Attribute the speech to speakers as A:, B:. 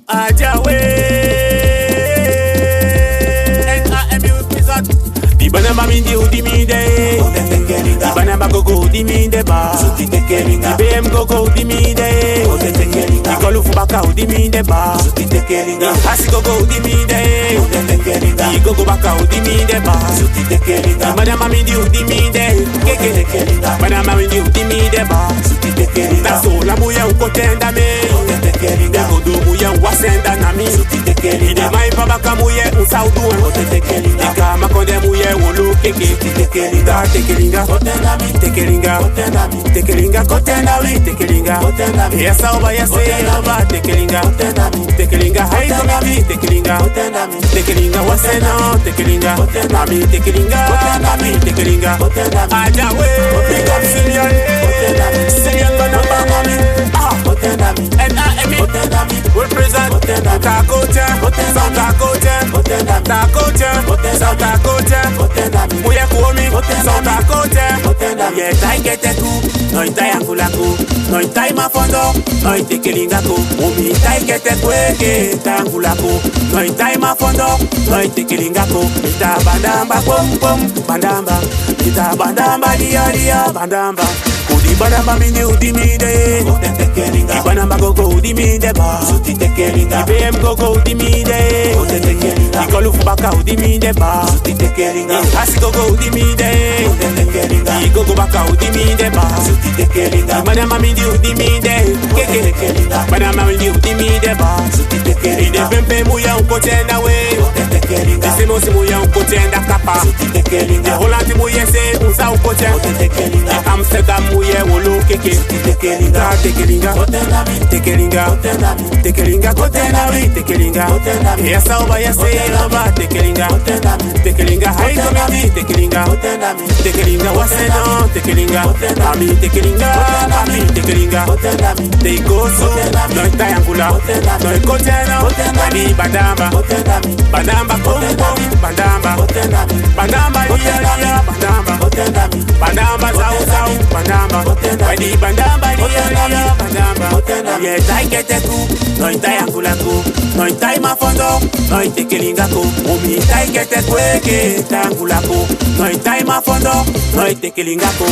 A: Ajawe N-A-M-U represent Di banamba mindi udi minde Di banamba gogo udi minde ba Di BM gogo udi minde Di kolufu baka udi minde ba Di hasi gogo udi minde Di gogo baka udi minde ba Di banamba mindi udi minde Banamba mindi udi minde ba Tasola muya ukotenda me Dego do muya wasenda na mi Ide mai babaka muye unsaudu Ika makonde muye wolo keke Da tekelinga Tekelinga Tekelinga kotenda wi tekelinga Yesa oba yese oba tekelinga Tekelinga hai komiti tekelinga Tekelinga wasena tekelinga Mami tekelinga Mami tekelinga Ajawe Silian Silian banamba mami N-A-M-E represent Takote South Takote Takote South Takote Muye kuomi South Takote Ye tai keteku Noi tai angulaku Noi tai mafondo Noi tekelingako Umi tai keteku eke tangulaku Noi tai mafondo Noi tekelingako Ita bandamba pom pom Bandamba Ita bandamba dia dia Bandamba Udi banamba mini udi mide Di banamba gogo udi mide ba Di BM gogo udi mide Di kolufu baka udi mide ba Di hasi gogo udi mide Di gogo baka udi mide ba Di banamba mini udi mide Banamba mini udi mide ba Ide pempe muya ukotenda we Ise mosi muya ukotenda kapa Ide Holandi muye se unsa ukotenda Amsterdam muye wolo keke Da tekelinga Tekelinga Tekelinga kotenda wi tekelinga Yesa oba yese oba tekelinga Tekelinga hai komiti tekelinga Tekelinga wasena tekelinga Mami tekelinga Mami tekelinga Teikoso Noi tayangula Noi kotena Mani bandamba Bandamba kongo Bandamba Bandamba liya liya Bandamba Bandamba zau zau Bandamba Wadi bandamba liya liya Bandamba Ye tai keteku Noi tayangulaku Noi tai mafondo Noi tekelingako Umi tai keteku eke tangulaku Noi tai mafondo Noi tekelingako